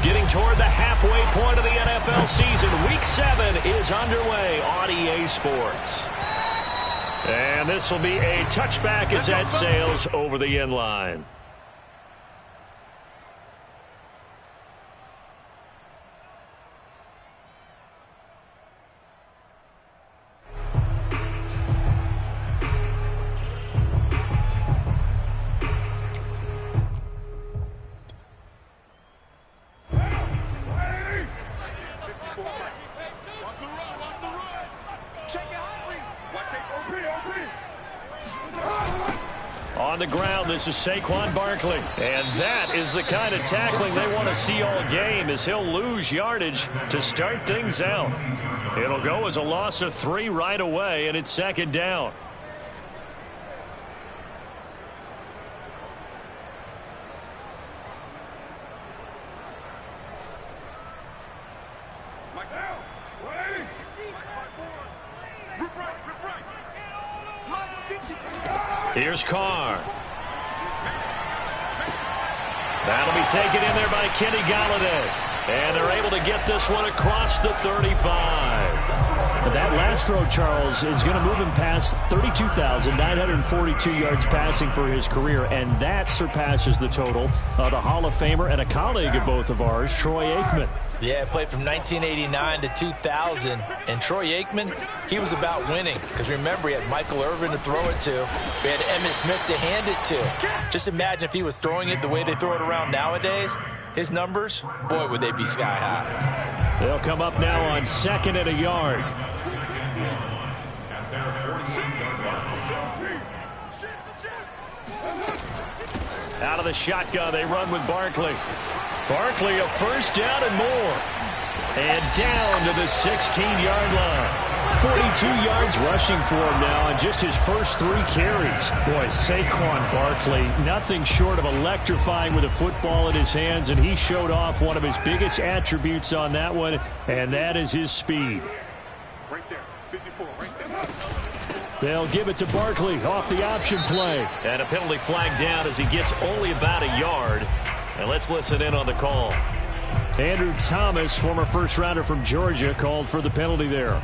Getting toward the halfway point of the NFL season. Week 7 is underway on EA Sports. And this will be a touchback as that sails over the end line. On the ground, this is Saquon Barkley. And that is the kind of tackling they want to see all game, as he'll lose yardage to start things out. It'll go as a loss of 3 right away, and it's second down. Here's Carr. That'll be taken in there by Kenny Golladay. And they're able to get this one across the 35. That last throw, Charles, is going to move him past 32,942 yards passing for his career, and that surpasses the total of the Hall of Famer and a colleague of both of ours, Troy Aikman. Yeah, played from 1989 to 2000, and Troy Aikman, he was about winning, because remember, he had Michael Irvin to throw it to. We had Emmitt Smith to hand it to. Just imagine if he was throwing it the way they throw it around nowadays. His numbers, boy, would they be sky high. They'll come up now on 2nd and a yard. Out of the shotgun, they run with Barkley. Barkley, a first down and more. And down to the 16-yard line. 42 yards rushing for him now on just his first 3 carries. Boy, Saquon Barkley, nothing short of electrifying with a football in his hands, and he showed off one of his biggest attributes on that one, and that is his speed. Right there, 54, right there. They'll give it to Barkley off the option play. And a penalty flag down as he gets only about a yard. And let's listen in on the call. Andrew Thomas, former first-rounder from Georgia, called for the penalty there.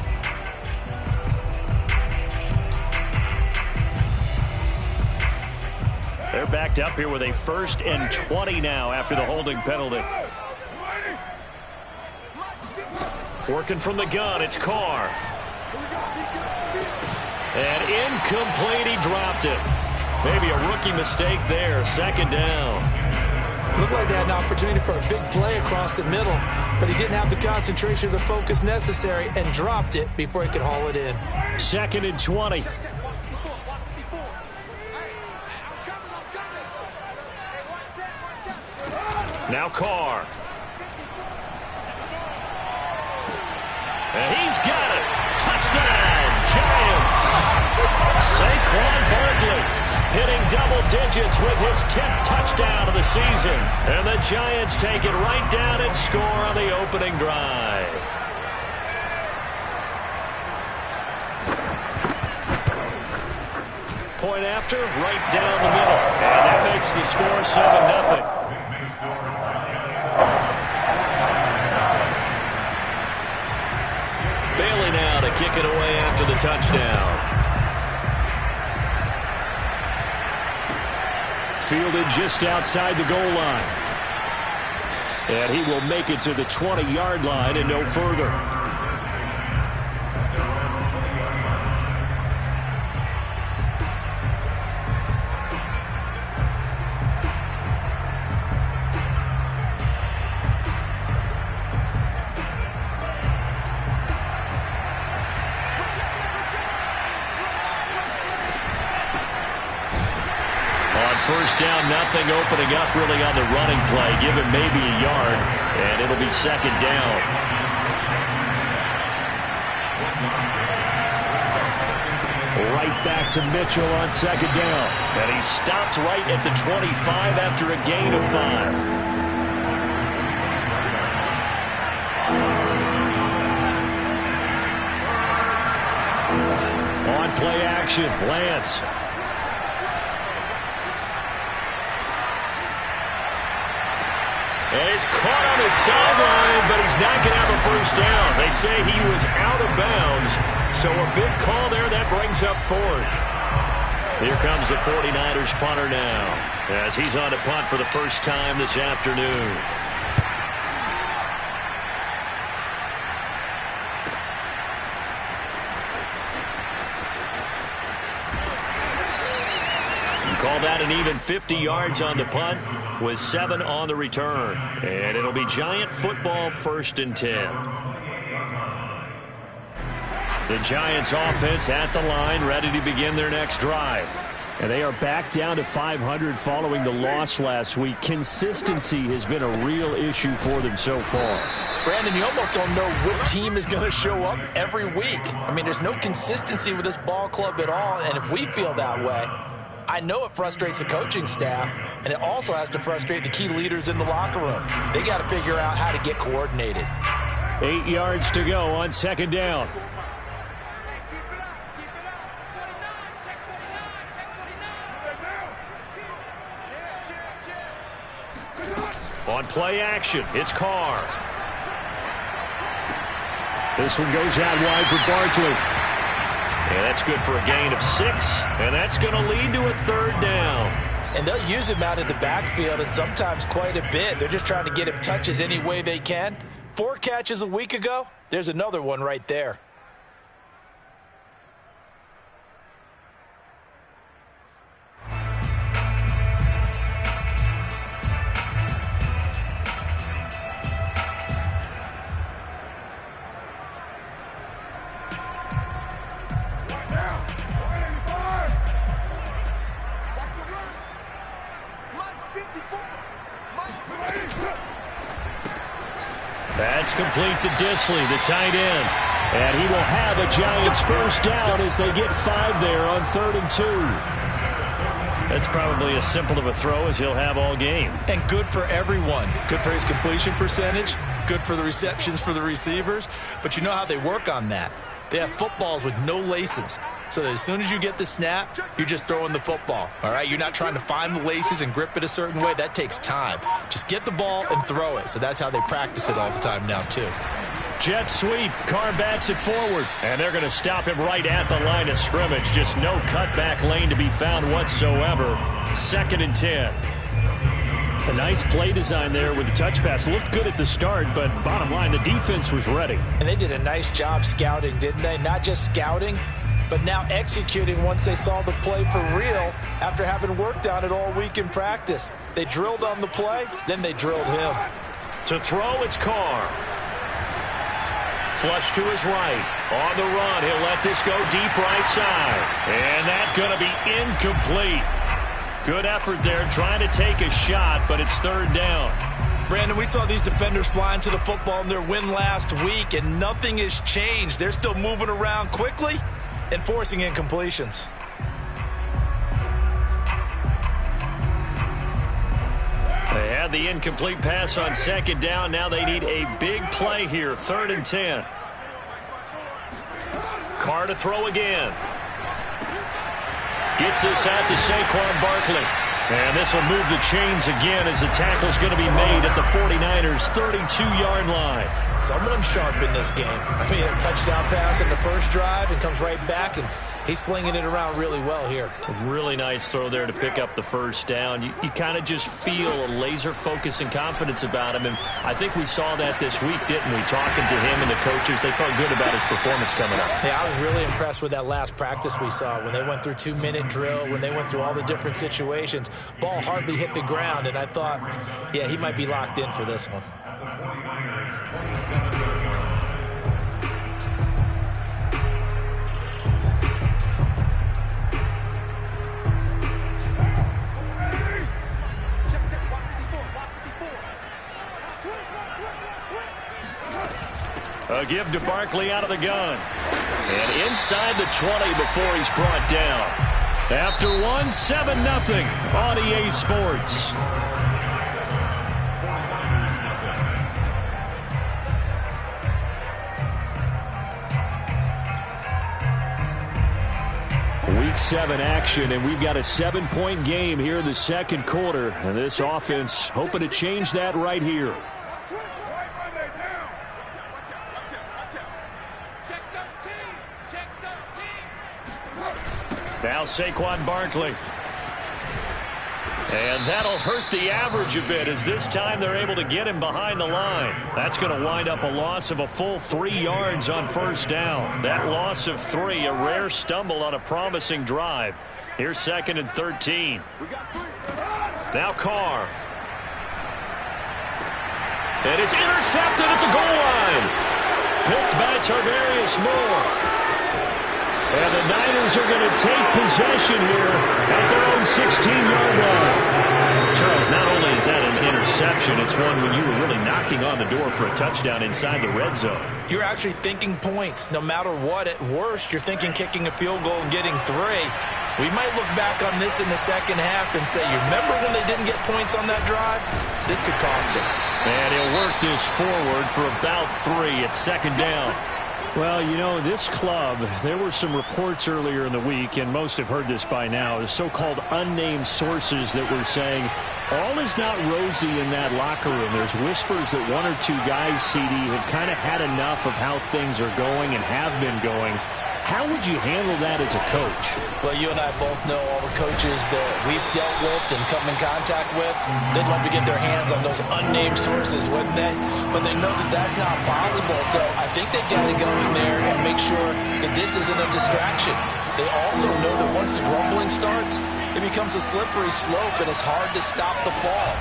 They're backed up here with a 1st and 20 now after the holding penalty. Working from the gun, it's Carr. And incomplete, he dropped it. Maybe a rookie mistake there, 2nd down. Looked like they had an opportunity for a big play across the middle, but he didn't have the concentration or the focus necessary and dropped it before he could haul it in. 2nd and 20. Now Carr. And he's got it. Touchdown, Giants. Saquon Barkley hitting double digits with his 10th touchdown of the season. And the Giants take it right down and score on the opening drive. Point after, right down the middle. And that makes the score 7-0. Bailey now to kick it away after the touchdown. Fielded just outside the goal line. And he will make it to the 20-yard line and no further. First down, nothing, opening up really on the running play. Give him maybe a yard, and it'll be 2nd down. Right back to Mitchell on 2nd down. And he stopped right at the 25 after a gain of 5. On play action, Lance. And he's caught on his sideline, but he's not going to have a first down. They say he was out of bounds, so a big call there. That brings up fourth. Here comes the 49ers punter now, as he's on to punt for the first time this afternoon. Call that an even 50 yards on the punt with 7 on the return. And it'll be Giant football, 1st and 10. The Giants offense at the line, ready to begin their next drive. And they are back down to 500 following the loss last week. Consistency has been a real issue for them so far. Brandon, you almost don't know what team is going to show up every week. I mean, there's no consistency with this ball club at all, and if we feel that way, I know it frustrates the coaching staff, and it also has to frustrate the key leaders in the locker room. They got to figure out how to get coordinated. 8 yards to go on 2nd down. On play action, it's Carr. This one goes out wide for Barkley. And that's good for a gain of 6, and that's going to lead to a 3rd down. And they'll use him out in the backfield, and sometimes quite a bit. They're just trying to get him touches any way they can. 4 catches a week ago, there's another one right there. That's complete to Disley, the tight end. And he will have a Giants first down as they get 5 there on 3rd and 2. That's probably as simple of a throw as he'll have all game. And good for everyone. Good for his completion percentage. Good for the receptions for the receivers. But you know how they work on that. They have footballs with no laces. So that as soon as you get the snap, you're just throwing the football. All right, you're not trying to find the laces and grip it a certain way. That takes time. Just get the ball and throw it. So that's how they practice it all the time now, too. Jet sweep. Carr bats it forward. And they're going to stop him right at the line of scrimmage. Just no cutback lane to be found whatsoever. 2nd and 10. A nice play design there with the touch pass. Looked good at the start, but bottom line, the defense was ready. And they did a nice job scouting, didn't they? Not just scouting, but now executing once they saw the play for real after having worked on it all week in practice. They drilled on the play, then they drilled him. To throw, it's Carr. Flush to his right. On the run, he'll let this go deep right side. And that's going to be incomplete. Good effort there, trying to take a shot, but it's 3rd down. Brandon, we saw these defenders flying to the football in their win last week, and nothing has changed. They're still moving around quickly and forcing incompletions. They had the incomplete pass on 2nd down. Now they need a big play here. 3rd and 10. Carr to throw again. Gets this out to Saquon Barkley. And this will move the chains again as the tackle's going to be made at the 49ers' 32-yard line. Someone sharp in this game. I mean, a touchdown pass in the first drive and comes right back, and he's flinging it around really well here. A really nice throw there to pick up the first down. You kind of just feel a laser focus and confidence about him, and I think we saw that this week, didn't we? Talking to him and the coaches, they felt good about his performance coming up. Yeah, I was really impressed with that last practice we saw when they went through 2-minute drill, when they went through all the different situations. Ball hardly hit the ground, and I thought, yeah, he might be locked in for this one. A give to Barkley out of the gun. And inside the 20 before he's brought down. After 1, 7-0 on EA Sports. Week 7 action, and we've got a 7-point game here in the second quarter. And this offense hoping to change that right here. Now Saquon Barkley. And that'll hurt the average a bit as this time they're able to get him behind the line. That's going to wind up a loss of a full 3 yards on first down. That loss of 3, a rare stumble on a promising drive. Here's 2nd and 13. Now Carr. And it's intercepted at the goal line. Picked by Tarvarius Moore. And the Niners are going to take possession here at their own 16-yard line. Charles, not only is that an interception, it's one when you were really knocking on the door for a touchdown inside the red zone. You're actually thinking points. No matter what, at worst, you're thinking kicking a field goal and getting 3. We might look back on this in the second half and say, you remember when they didn't get points on that drive? This could cost them. And he'll work this forward for about 3 at 2nd down. Well, you know, this club, there were some reports earlier in the week, and most have heard this by now, the so-called unnamed sources that were saying all is not rosy in that locker room. There's whispers that 1 or 2 guys, CD, have kind of had enough of how things are going and have been going. How would you handle that as a coach? Well, you and I both know all the coaches that we've dealt with and come in contact with. They'd love to get their hands on those unnamed sources, wouldn't they? But they know that that's not possible. So I think they've got to go in there and make sure that this isn't a distraction. They also know that once the grumbling starts, it becomes a slippery slope and it's hard to stop the fall.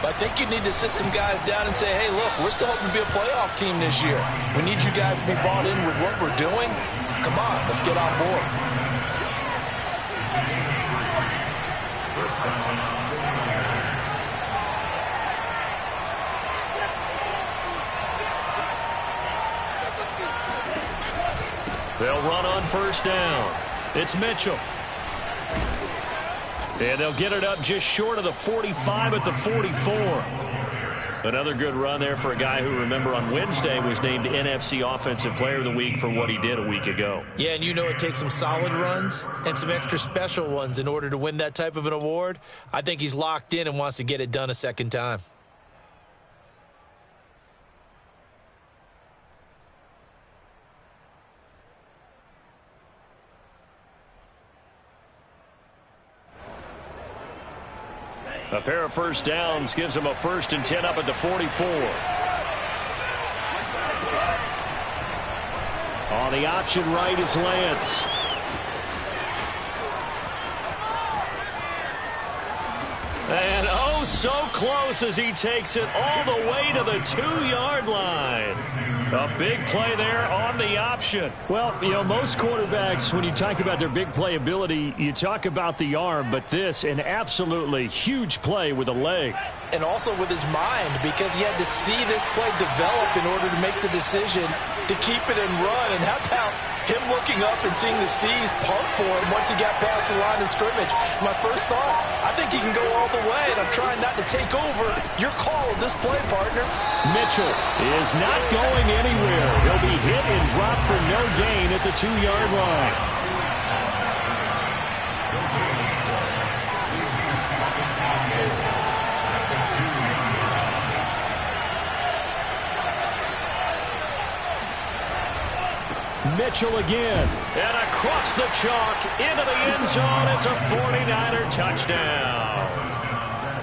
But I think you need to sit some guys down and say, hey, look, we're still hoping to be a playoff team this year. We need you guys to be bought in with what we're doing. Come on, let's get on board. They'll run on first down. It's Mitchell. And they'll get it up just short of the 45 at the 44. Another good run there for a guy who, remember, on Wednesday was named NFC Offensive Player of the Week for what he did a week ago. Yeah, and you know it takes some solid runs and some extra special ones in order to win that type of an award. I think he's locked in and wants to get it done a second time. A pair of first downs gives them a 1st and 10 up at the 44. On the option right is Lance. And oh, so close as he takes it all the way to the 2-yard line. A big play there on the option. Well, you know, most quarterbacks, when you talk about their big play ability, you talk about the arm, but this, an absolutely huge play with a leg. And also with his mind, because he had to see this play develop in order to make the decision to keep it and run. And how about him looking up and seeing the C's park for him once he got past the line of scrimmage? My first thought, I think he can go all the way, and I'm trying not to take over your call of this play, partner. Mitchell is not going anywhere. He'll be hit and dropped for no gain at the 2-yard line. Mitchell again, and across the chalk into the end zone. It's a 49er touchdown.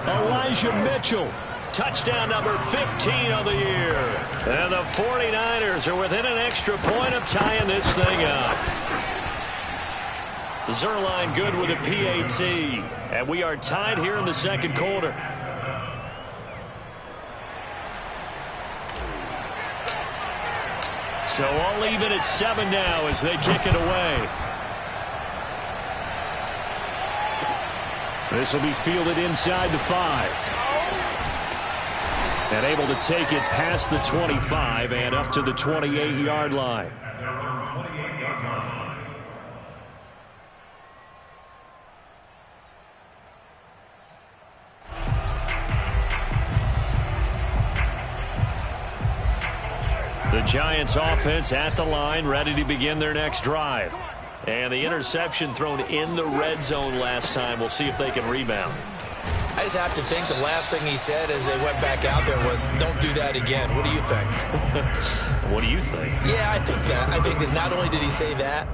Elijah Mitchell, touchdown number 15 of the year. And the 49ers are within an extra point of tying this thing up. Zerline good with a PAT, and we are tied here in the second quarter. So all even at 7 now as they kick it away. This will be fielded inside the 5. And able to take it past the 25 and up to the 28-yard line. The Giants offense at the line, ready to begin their next drive. And the interception thrown in the red zone last time. We'll see if they can rebound. I just have to think the last thing he said as they went back out there was, don't do that again. What do you think? What do you think? Yeah, I think that. I think that not only did he say that,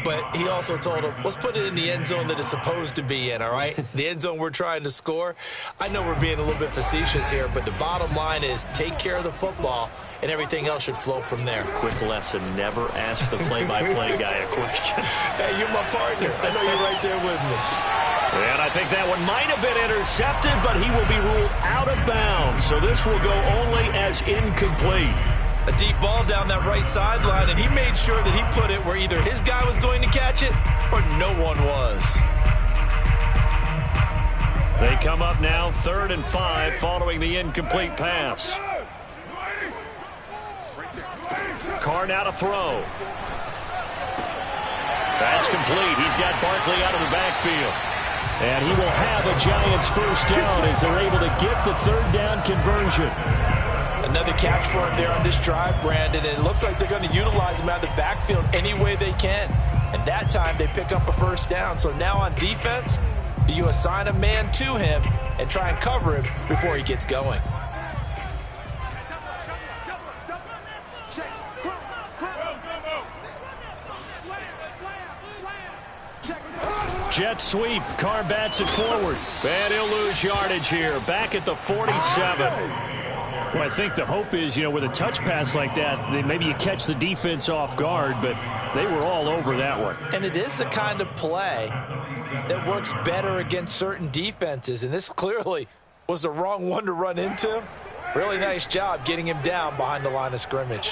but he also told him, let's put it in the end zone that it's supposed to be in, all right? The end zone we're trying to score. I know we're being a little bit facetious here, but the bottom line is take care of the football, and everything else should flow from there. Quick lesson, never ask the play-by-play guy a question. Hey, you're my partner. I know you're right there with me. And I think that one might have been intercepted, but he will be ruled out of bounds. So this will go only as incomplete. A deep ball down that right sideline, and he made sure that he put it where either his guy was going to catch it or no one was. They come up now 3rd and 5 following the incomplete pass. Carr now to throw. That's complete. He's got Barkley out of the backfield. And he will have a Giants first down as they're able to get the 3rd down conversion. Another catch for him there on this drive, Brandon, and it looks like they're going to utilize him out of the backfield any way they can. And that time they pick up a first down. So now on defense, do you assign a man to him and try and cover him before he gets going? Jet sweep. Carr bats it forward. And he'll lose yardage here. Back at the 47. Well, I think the hope is, with a touch pass like that, maybe you catch the defense off guard, but they were all over that one. And it is the kind of play that works better against certain defenses, and this clearly was the wrong one to run into. Really nice job getting him down behind the line of scrimmage.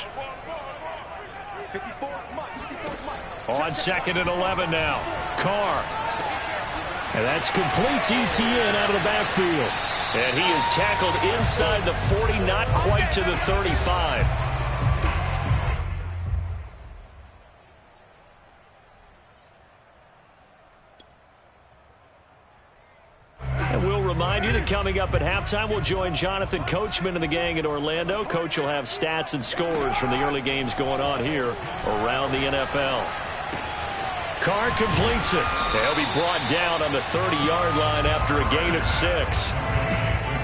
On 2nd and 11 now. Carr. And that's complete ETN out of the backfield. And he is tackled inside the 40, not quite to the 35. And we'll remind you that coming up at halftime, we'll join Jonathan Coachman and the gang in Orlando. Coach will have stats and scores from the early games going on here around the NFL. Carr completes it. They'll be brought down on the 30-yard line after a gain of 6.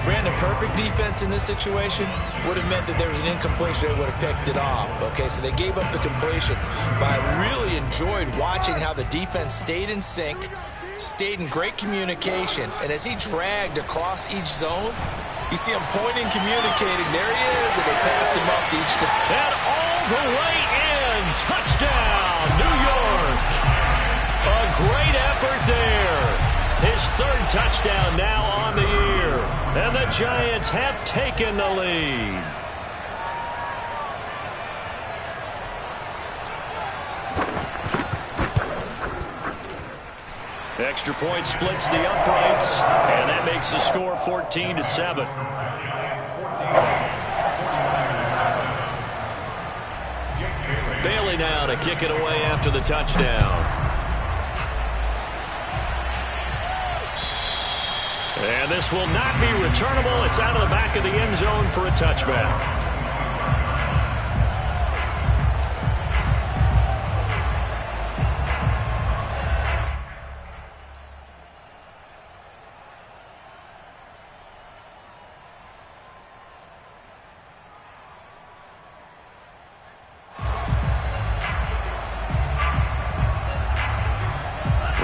Brandon, perfect defense in this situation would have meant that there was an incompletion. They would have picked it off. Okay, so they gave up the completion. But I really enjoyed watching how the defense stayed in sync, stayed in great communication, and as he dragged across each zone, you see him pointing, communicating. There he is, and they passed him up to each defense. And all the way in. Touchdown, New York. A great effort there. His 3rd touchdown now on the year. And the Giants have taken the lead. Extra point splits the uprights, and that makes the score 14-7. Bailey now to kick it away after the touchdown. And this will not be returnable. It's out of the back of the end zone for a touchback.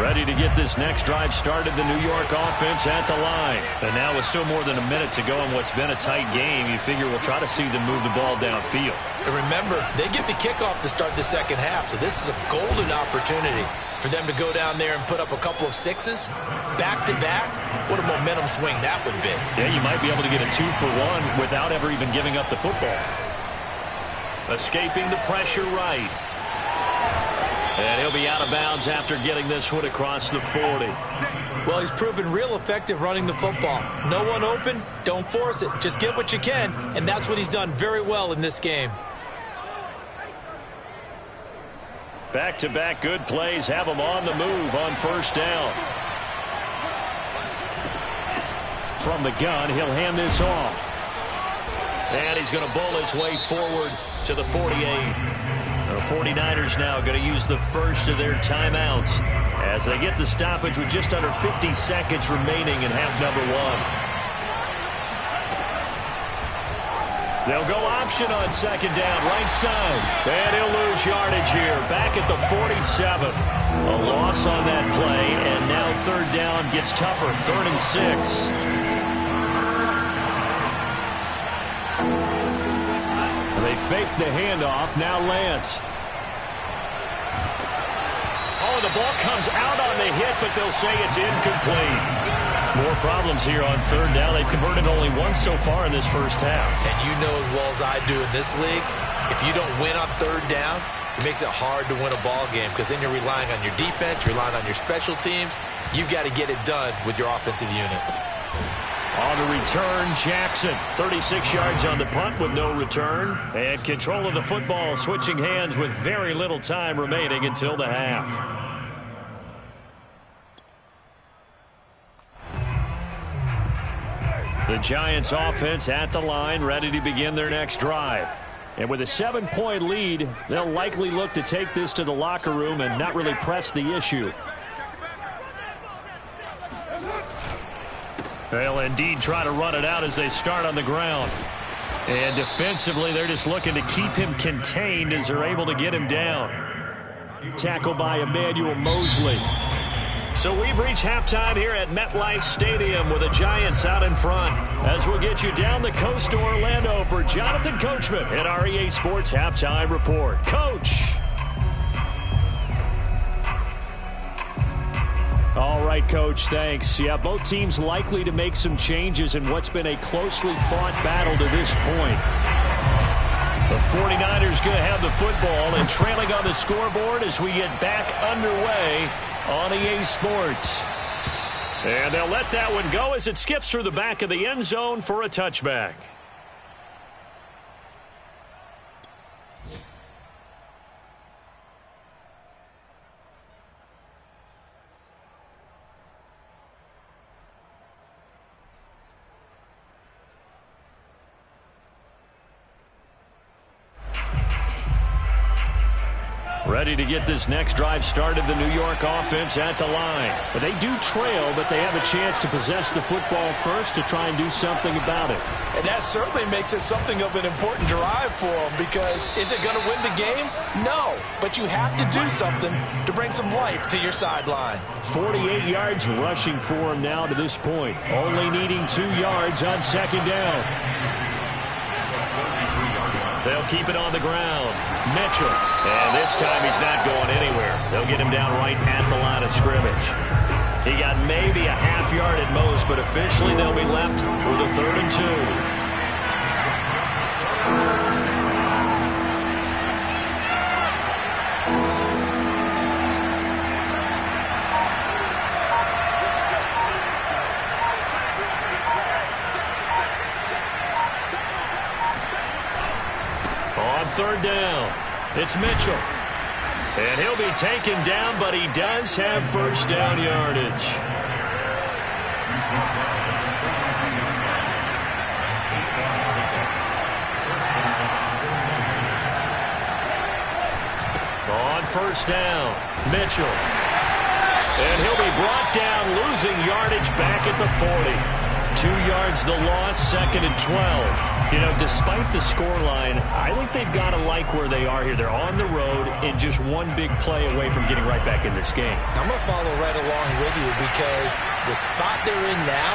Ready to get this next drive started, the New York offense at the line. And now with still more than a minute to go in what's been a tight game, you figure we'll try to see them move the ball downfield. And remember, they get the kickoff to start the second half, so this is a golden opportunity for them to go down there and put up a couple of 6s back-to-back. What a momentum swing that would be. Yeah, you might be able to get a 2-for-1 without ever even giving up the football. Escaping the pressure right. And he'll be out of bounds after getting this one across the 40. Well, he's proven real effective running the football. No one open, don't force it. Just get what you can, and that's what he's done very well in this game. Back-to-back good plays have him on the move on first down. From the gun, he'll hand this off. And he's going to bowl his way forward to the 48. The 49ers now going to use the first of their timeouts as they get the stoppage with just under 50 seconds remaining in half number one. They'll go option on second down, right side. And he'll lose yardage here, back at the 47. A loss on that play, and now third down gets tougher, 3rd and 6. They fake the handoff. Now Lance. Oh, the ball comes out on the hit, but they'll say it's incomplete. More problems here on third down. They've converted only once so far in this first half. And you know as well as I do in this league, if you don't win on third down, it makes it hard to win a ball game because then you're relying on your defense, you're relying on your special teams. You've got to get it done with your offensive unit. On the return, Jackson. 36 yards on the punt with no return. And control of the football switching hands with very little time remaining until the half. The Giants offense at the line, ready to begin their next drive. And with a 7-point lead, they'll likely look to take this to the locker room and not really press the issue. They'll indeed try to run it out as they start on the ground. And defensively, they're just looking to keep him contained as they're able to get him down. Tackle by Emmanuel Mosley. So we've reached halftime here at MetLife Stadium with the Giants out in front. As we'll get you down the coast to Orlando for Jonathan Coachman at our EA Sports Halftime Report. Coach. All right, Coach, thanks. Yeah, both teams likely to make some changes in what's been a closely fought battle to this point. The 49ers going to have the football and trailing on the scoreboard as we get back underway on EA Sports. And they'll let that one go as it skips through the back of the end zone for a touchback. Ready to get this next drive started, the New York offense at the line. But they do trail, but they have a chance to possess the football first to try and do something about it. And that certainly makes it something of an important drive for them because is it going to win the game? No, but you have to do something to bring some life to your sideline. 48 yards rushing for him now to this point. Only needing 2 yards on second down. They'll keep it on the ground. Mitchell. And this time he's not going anywhere. They'll get him down right at the line of scrimmage. He got maybe a half yard at most, but officially they'll be left with a 3rd and 2. Third down. It's Mitchell. And he'll be taken down, but he does have first down yardage. On first down, Mitchell. And he'll be brought down, losing yardage back at the 40. 2 yards the loss, 2nd and 12. You know, despite the scoreline, I think they've got to like where they are here. They're on the road and just one big play away from getting right back in this game. I'm going to follow right along with you because the spot they're in now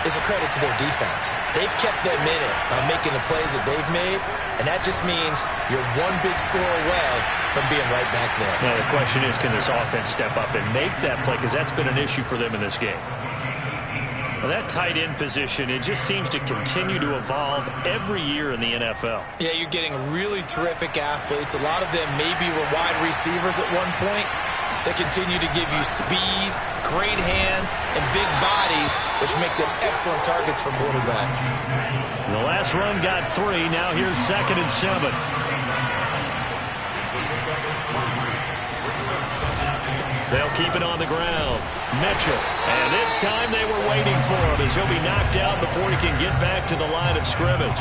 is a credit to their defense. They've kept them in it by making the plays that they've made, and that just means you're one big score away from being right back there. Now, the question is, can this offense step up and make that play? Because that's been an issue for them in this game. Well, that tight end position, it just seems to continue to evolve every year in the NFL. Yeah, you're getting really terrific athletes. A lot of them maybe were wide receivers at one point. They continue to give you speed, great hands, and big bodies, which make them excellent targets for quarterbacks. The last run got 3. Now here's 2nd and 7. They'll keep it on the ground. Mitchell. And this time they were waiting for him as he'll be knocked out before he can get back to the line of scrimmage.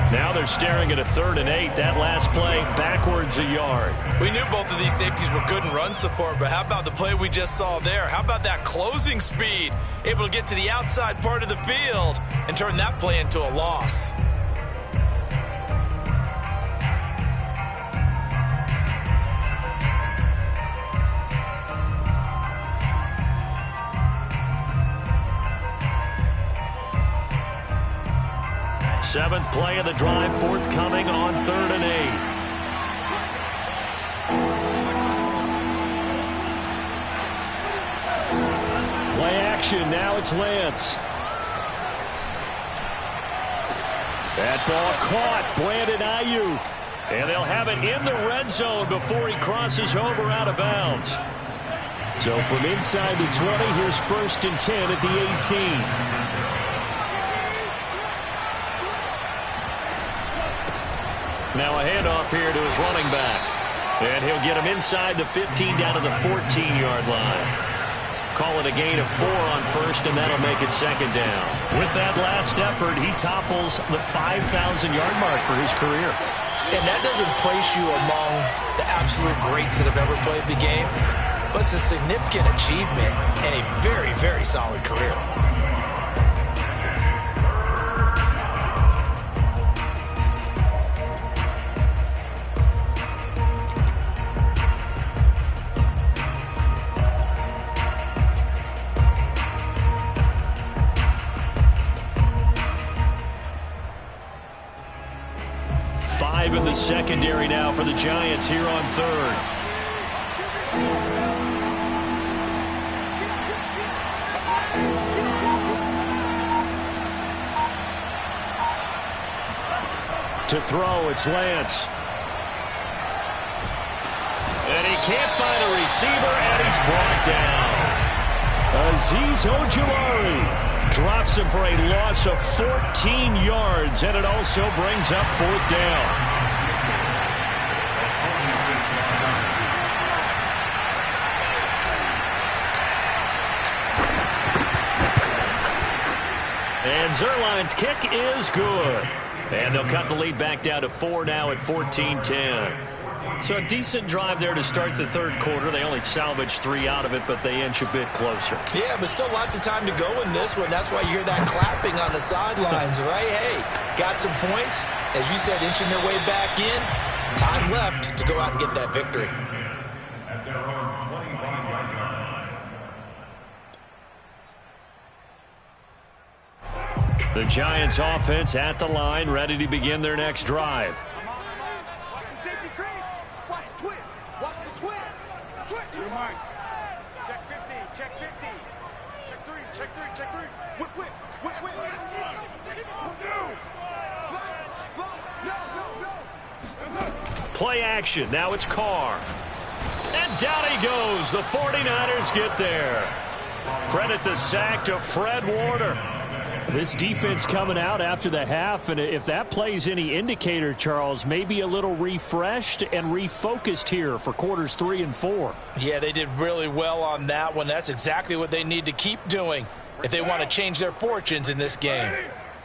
Now they're staring at a 3rd and 8. That last play backwards a yard. We knew both of these safeties were good in run support, but how about the play we just saw there? How about that closing speed? Able to get to the outside part of the field and turn that play into a loss. Seventh play of the drive, forthcoming on 3rd and 8. Play action, now it's Lance. That ball caught, Brandon Ayuk. And they'll have it in the red zone before he crosses over out of bounds. So from inside the 20, here's 1st and 10 at the 18. Now a handoff here to his running back. And he'll get him inside the 15 down to the 14-yard line. Call it a gain of 4 on 1st, and that'll make it 2nd down. With that last effort, he topples the 5,000-yard mark for his career. And that doesn't place you among the absolute greats that have ever played the game, but it's a significant achievement and a very, very solid career. In the secondary now for the Giants here on 3rd. To throw, it's Lance. And he can't find a receiver, and he's brought down. Azeez Ojulari drops him for a loss of 14 yards, and it also brings up 4th down. And Zerline's kick is good. And they'll cut the lead back down to 4 now at 14-10. So a decent drive there to start the 3rd quarter. They only salvaged 3 out of it, but they inch a bit closer. Yeah, but still lots of time to go in this one. That's why you hear that clapping on the sidelines, right? Hey, got some points. As you said, inching their way back in. Time left to go out and get that victory. At their own 25-yard line. The Giants offense at the line, ready to begin their next drive. Watch the safety creep. Watch the twist. Watch the twist. Switch. Your mind. Check 50. Check 50. Check 3. Check 3. Check 3. Whip, whip. Whip, whip. Play action. Now it's Carr. And down he goes. The 49ers get there. Credit the sack to Fred Warner. This defense coming out after the half, and if that plays any indicator, Charles, maybe a little refreshed and refocused here for quarters 3 and 4. Yeah, they did really well on that one. That's exactly what they need to keep doing if they want to change their fortunes in this game.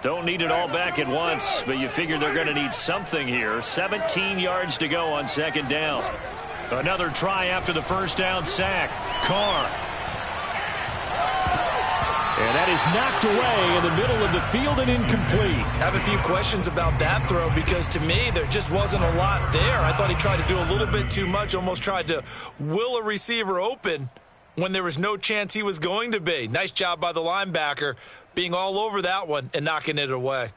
Don't need it all back at once, but you figure they're going to need something here. 17 yards to go on 2nd down. Another try after the 1st down sack. Carr. And that is knocked away in the middle of the field and incomplete. I have a few questions about that throw because to me there just wasn't a lot there. I thought he tried to do a little bit too much, almost tried to will a receiver open when there was no chance he was going to be. Nice job by the linebacker being all over that one and knocking it away.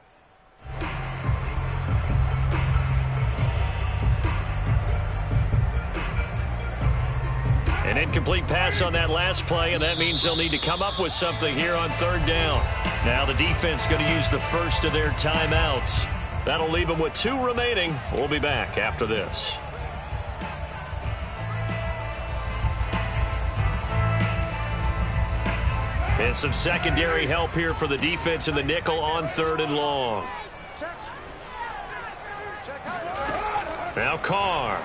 An incomplete pass on that last play, and that means they'll need to come up with something here on 3rd down. Now the defense going to use the first of their timeouts. That'll leave them with 2 remaining. We'll be back after this. And some secondary help here for the defense in the nickel on 3rd and long. Now Carr.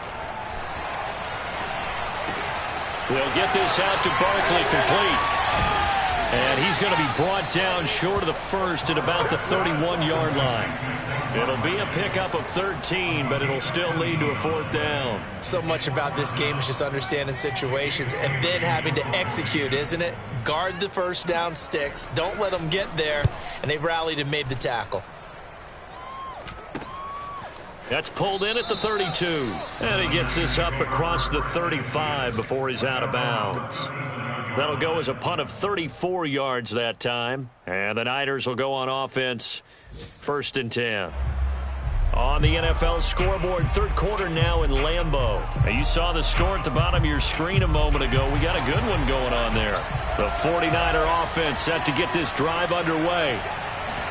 They'll get this out to Barkley, complete. And he's going to be brought down short of the first at about the 31-yard line. It'll be a pickup of 13, but it'll still lead to a 4th down. So much about this game is just understanding situations and then having to execute, isn't it? Guard the first down sticks. Don't let them get there. And they rallied and made the tackle. That's pulled in at the 32. And he gets this up across the 35 before he's out of bounds. That'll go as a punt of 34 yards that time. And the Niners will go on offense, 1st and 10. On the NFL scoreboard, 3rd quarter now in Lambeau. Now you saw the score at the bottom of your screen a moment ago. We got a good one going on there. The 49er offense set to get this drive underway.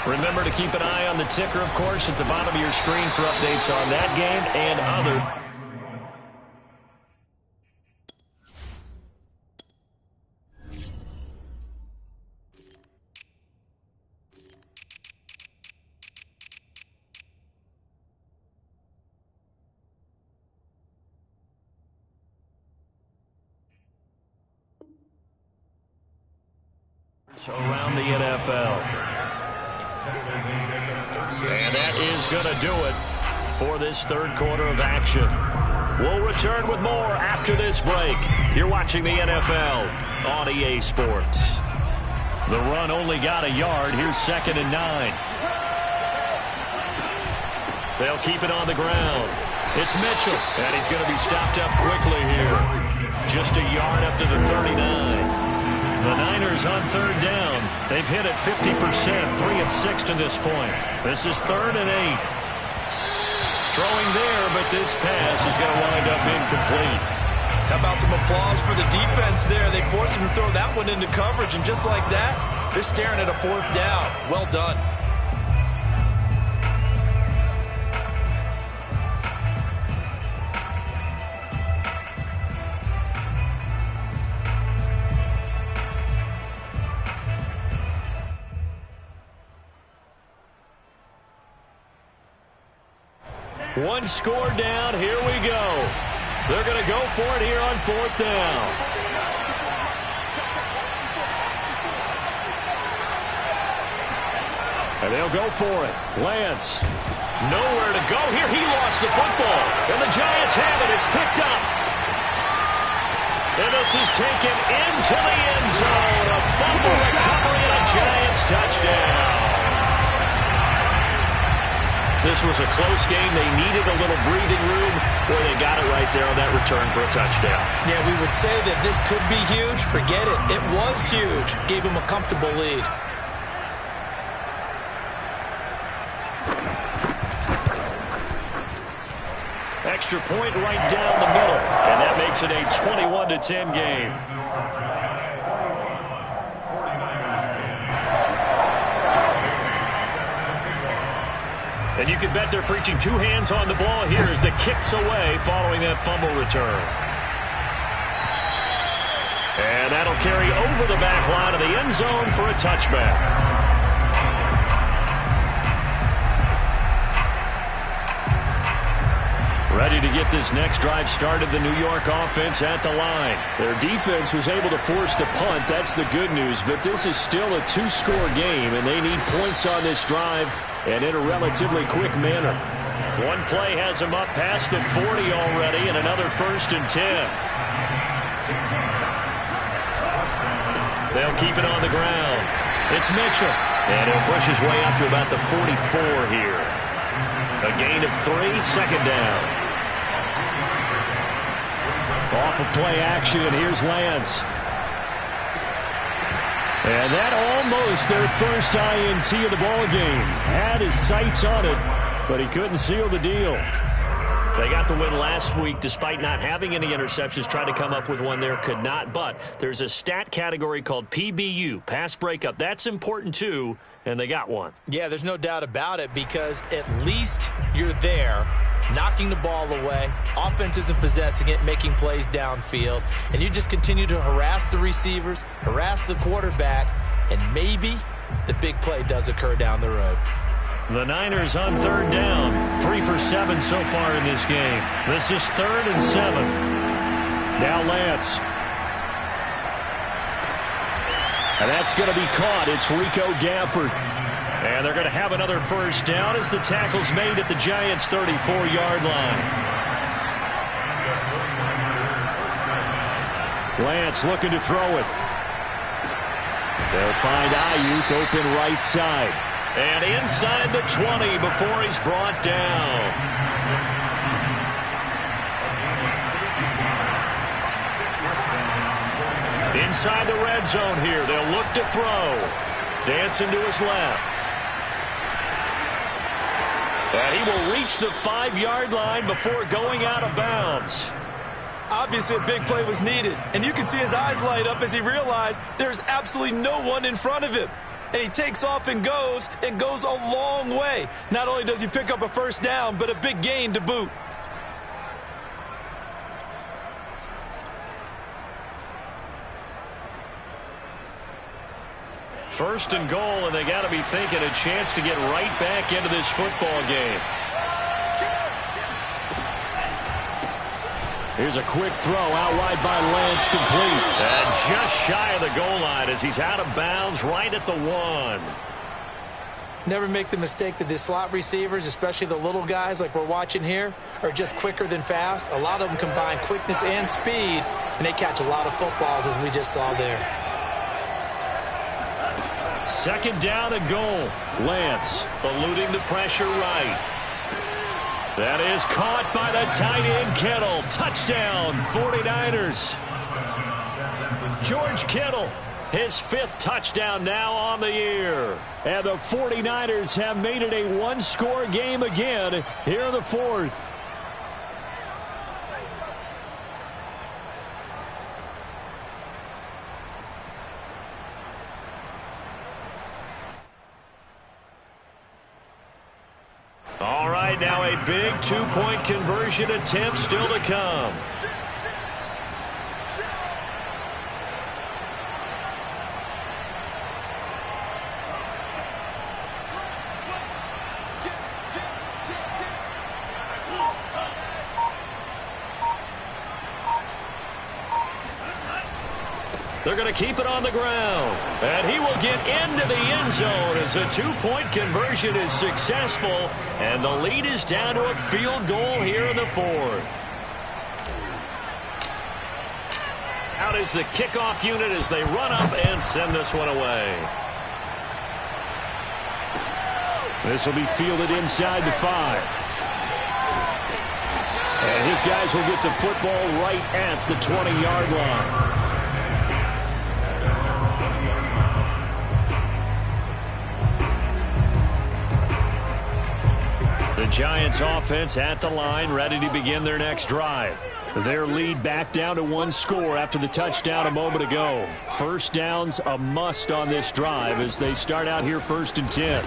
Remember to keep an eye on the ticker, of course, at the bottom of your screen for updates on that game and other. Around the NFL. And that is going to do it for this 3rd quarter of action. We'll return with more after this break. You're watching the NFL on EA Sports. The run only got a yard. Here's 2nd and 9. They'll keep it on the ground. It's Mitchell, and he's going to be stopped up quickly here. Just a yard up to the 39. The Niners on 3rd down. They've hit it 50%, 3 of 6 to this point. This is 3rd and 8. Throwing there, but this pass is going to wind up incomplete. How about some applause for the defense there? They forced him to throw that one into coverage, and just like that, they're staring at a 4th down. Well done. One score down. Here we go. They're going to go for it here on 4th down. And they'll go for it. Lance. Nowhere to go here. He lost the football. And the Giants have it. It's picked up. And this is taken into the end zone. A fumble recovery and a Giants touchdown. This was a close game. They needed a little breathing room, where they got it right there on that return for a touchdown. Yeah, we would say that this could be huge. Forget it. It was huge. Gave him a comfortable lead. Extra point right down the middle, and that makes it a 21-10 game. And you can bet they're preaching 2 hands on the ball here as the kick's away following that fumble return. And that'll carry over the back line of the end zone for a touchback. Ready to get this next drive started, the New York offense at the line. Their defense was able to force the punt. That's the good news. But this is still a 2-score game, and they need points on this drive and in a relatively quick manner. One play has them up past the 40 already, and another 1st and 10. They'll keep it on the ground. It's Mitchell, and he'll push his way up to about the 44 here. A gain of 3, 2nd down. Off of play action, and here's Lance. And that almost their first INT of the ball game. Had his sights on it, but he couldn't seal the deal. They got the win last week despite not having any interceptions. Tried to come up with one there, could not. But there's a stat category called PBU, pass breakup. That's important too, and they got one. Yeah, there's no doubt about it, because at least you're there, knocking the ball away. Offense isn't possessing it, making plays downfield. And you just continue to harass the receivers, harass the quarterback, and maybe the big play does occur down the road. The Niners on 3rd down. 3 for 7 so far in this game. This is 3rd and 7. Now Lance. And that's going to be caught. It's Rico Gafford. And they're going to have another first down as the tackle's made at the Giants' 34-yard line. Lance looking to throw it. They'll find Ayuk open right side. And inside the 20 before he's brought down. Inside the red zone here. They'll look to throw. Dancing to his left. And he will reach the 5-yard line before going out of bounds. Obviously, a big play was needed, and you can see his eyes light up as he realized there's absolutely no one in front of him. And he takes off and goes a long way. Not only does he pick up a first down, but a big gain to boot. First and goal, and they got to be thinking a chance to get right back into this football game. Here's a quick throw out wide by Lance, complete. And just shy of the goal line as he's out of bounds right at the 1. Never make the mistake that the slot receivers, especially the little guys like we're watching here, are just quicker than fast. A lot of them combine quickness and speed, and they catch a lot of footballs as we just saw there. Second down and goal. Lance eluding the pressure right. That is caught by the tight end Kittle. Touchdown, 49ers. George Kittle, his 5th touchdown now on the year. And the 49ers have made it a one-score game again here in the 4th. All right, now a big 2-point conversion attempt still to come. They're going to keep it on the ground. And he will get into the end zone as a 2-point conversion is successful. And the lead is down to a field goal here in the 4th. Out is the kickoff unit as they run up and send this one away. This will be fielded inside the 5. And his guys will get the football right at the 20-yard line. The Giants offense at the line, ready to begin their next drive. Their lead back down to 1 score after the touchdown a moment ago. First down's a must on this drive as they start out here 1st and 10.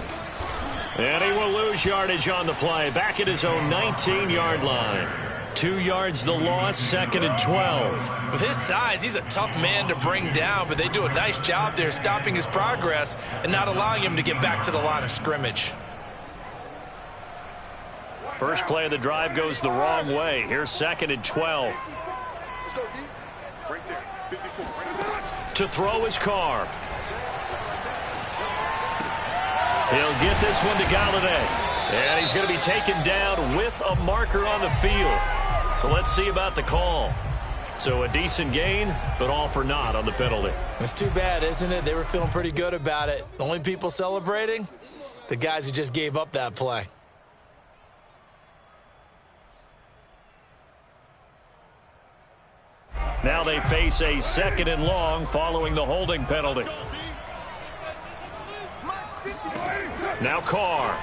And he will lose yardage on the play, back at his own 19-yard line. 2 yards the loss, 2nd and 12. With his size, he's a tough man to bring down, but they do a nice job there stopping his progress and not allowing him to get back to the line of scrimmage. First play of the drive goes the wrong way. Here's 2nd and 12. Let's go, D. Right there. 54. Right to throw his car. He'll get this one to Galladay. And he's going to be taken down with a marker on the field. So let's see about the call. So a decent gain, but all for naught on the penalty. It's too bad, isn't it? They were feeling pretty good about it. The only people celebrating, the guys who just gave up that play. Now they face a 2nd and long following the holding penalty. Now Carr.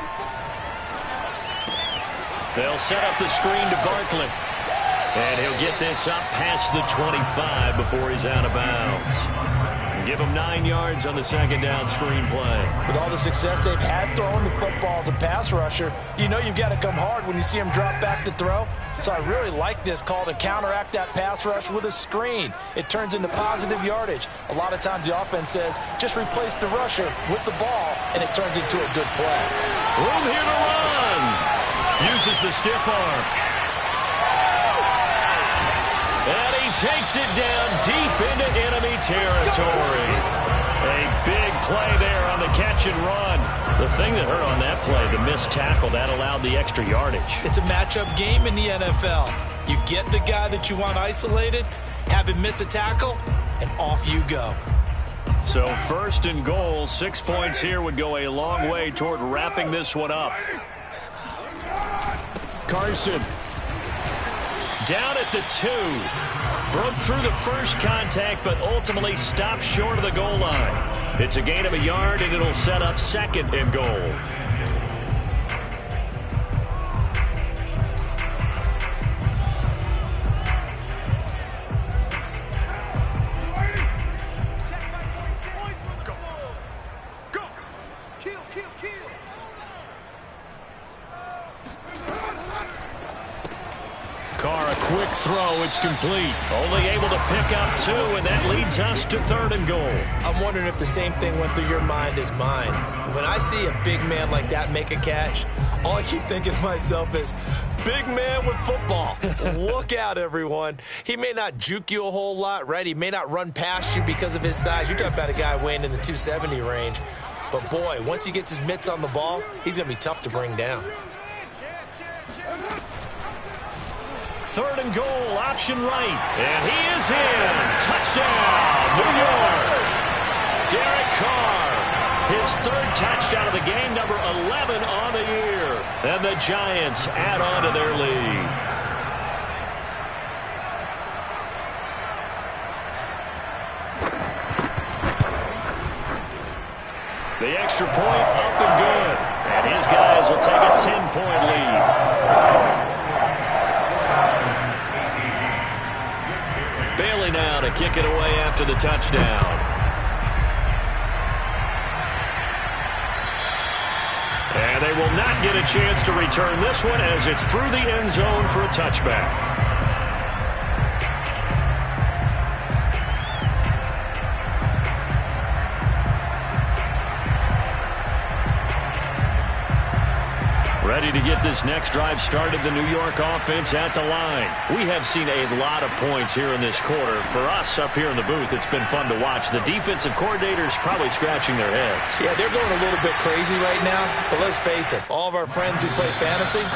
They'll set up the screen to Barkley. And he'll get this up past the 25 before he's out of bounds. Give him 9 yards on the 2nd down screen play. With all the success they've had throwing the football as a pass rusher, you know you've got to come hard when you see him drop back to throw. So I really like this call to counteract that pass rush with a screen. It turns into positive yardage. A lot of times the offense says, just replace the rusher with the ball, and it turns into a good play. Room here to run. Uses the stiff arm. And he takes it down deep into enemy territory. A big play there on the catch and run. The thing that hurt on that play, the missed tackle, that allowed the extra yardage. It's a matchup game in the NFL. You get the guy that you want isolated, have him miss a tackle, and off you go. So 1st and goal, 6 points here would go a long way toward wrapping this one up. Carson down at the 2. Broke through the first contact, but ultimately stopped short of the goal line. It's a gain of a yard, and it'll set up 2nd and goal. Quick throw, it's complete. Only able to pick up 2, and that leads us to 3rd and goal. I'm wondering if the same thing went through your mind as mine. When I see a big man like that make a catch, all I keep thinking to myself is, big man with football. Look out, everyone. He may not juke you a whole lot, right? He may not run past you because of his size. You're talking about a guy weighing in the 270 range. But, boy, once he gets his mitts on the ball, he's going to be tough to bring down. 3rd and goal, option right. And he is in. Touchdown, New York. Derek Carr, his 3rd touchdown of the game, number 11 on the year. And the Giants add on to their lead. The extra point up and good. And his guys will take a 10-point lead. Bailey now to kick it away after the touchdown. And they will not get a chance to return this one as it's through the end zone for a touchback. Ready to get this next drive started, the New York offense at the line. We have seen a lot of points here in this quarter. For us up here in the booth, it's been fun to watch. The defensive coordinators probably scratching their heads. Yeah, they're going a little bit crazy right now. But let's face it, all of our friends who play fantasy,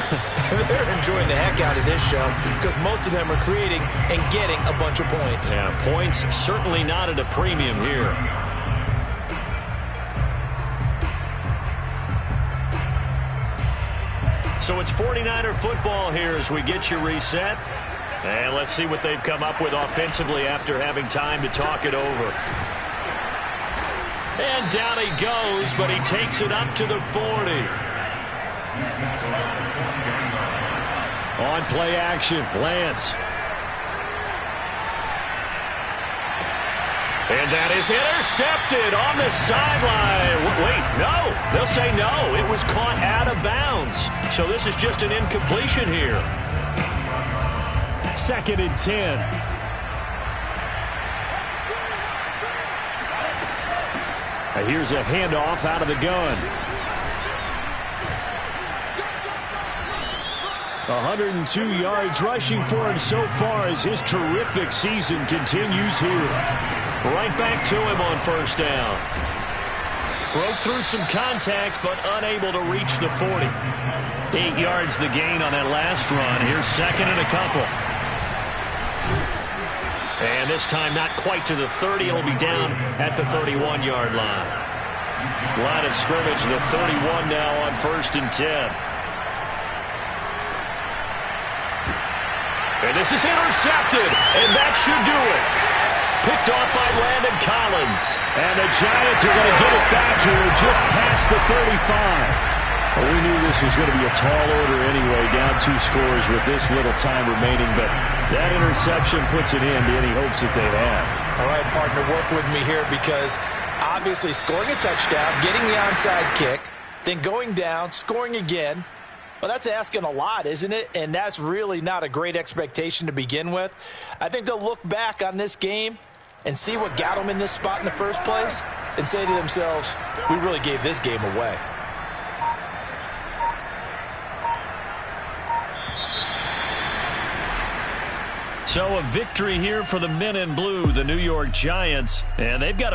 they're enjoying the heck out of this show because most of them are creating and getting a bunch of points. Yeah, points certainly not at a premium here. So it's 49er football here as we get you reset. And let's see what they've come up with offensively after having time to talk it over. And down he goes, but he takes it up to the 40. On play action, Lance. And that is intercepted on the sideline. Wait, no. They'll say no. It was caught out of bounds. So this is just an incompletion here. 2nd and 10. Now here's a handoff out of the gun. 102 yards rushing for him so far as his terrific season continues here. Right back to him on 1st down. Broke through some contact, but unable to reach the 40. 8 yards the gain on that last run. Here's 2nd and a couple. And this time not quite to the 30. It'll be down at the 31-yard line. Line of scrimmage, the 31 now on 1st and 10. And this is intercepted, and that should do it. Picked off by Landon Collins. And the Giants are going to get it back here just past the 35. Well, we knew this was going to be a tall order anyway, down 2 scores with this little time remaining, but that interception puts an end to any hopes that they'd had. All right, partner, work with me here because obviously scoring a touchdown, getting the onside kick, then going down, scoring again. Well, that's asking a lot, isn't it? And that's really not a great expectation to begin with. I think they'll look back on this game and see what got them in this spot in the first place and say to themselves, we really gave this game away. So a victory here for the men in blue, the New York Giants, and they've got